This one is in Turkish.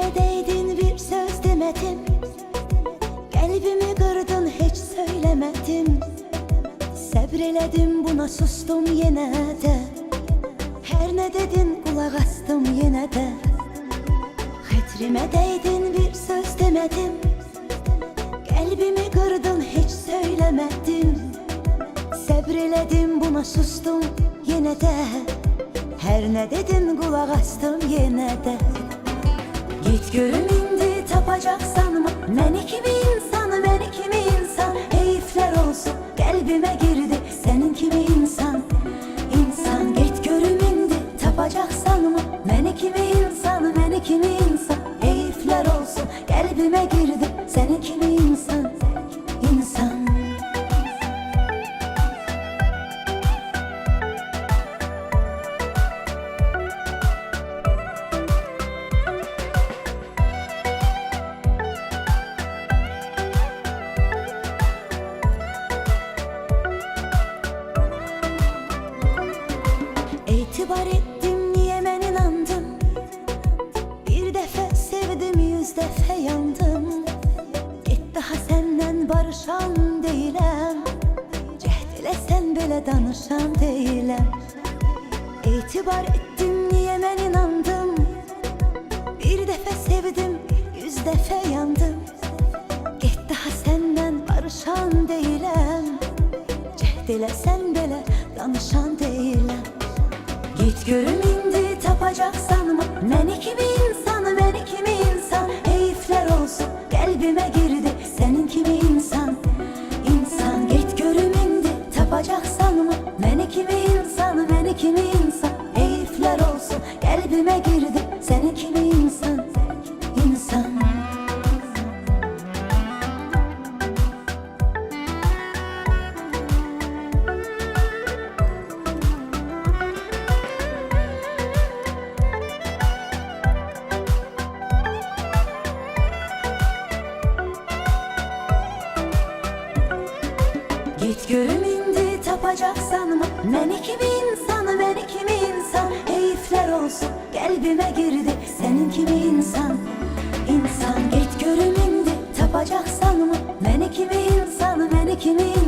Səbredeydin bir söz demedim, kalbimi kırdın hiç söylemedim. Səbreledim buna sustum yine de, her ne dedin kulak astım yine de. Xetrime değdin bir söz demedim, kalbimi kırdın hiç söylemedim. Səbreledim buna sustum yine de, her ne dedin kulak astım yine de. Git görüm indi tapacaksan mı? Məni kimi insanı, məni kimi insan. Heyifler olsun kalbime girdi senin kimi insan. İnsan git görüm indi tapacaksan mı? Məni kimi insanı, məni kimi insan. Heyifler olsun kalbime girdi senin kimi insan. İnsan. İtibar ettim niye ben inandım, bir defa sevdim 100 defa yandım. Git daha senden barışan değilim, cehd ile sen böyle danışan değilim. İtibar ettim niye ben inandım, bir defa sevdim 100 defa yandım. Git daha senden barışan değilim, cehd ile sen böyle danışan değilim. Git görüm indi tapacaksan mı? Məni kimi insanı, məni kimi insan. Heyifler olsun kalbime girdi senin kimi insan. İnsan git görüm indi tapacaksan mı? Məni kimi insanı, məni kimi insan. Heyifler olsun kalbime girdi senin kimi insan. İnsan. Git görüm indi tapacaksan mı? Məni kimi insanı, məni kimi insan. Heyifler olsun kalbime girdi senin kimi insan. İnsan git görüm indi tapacaksan mı? Məni kimi insanı, məni kimi insan.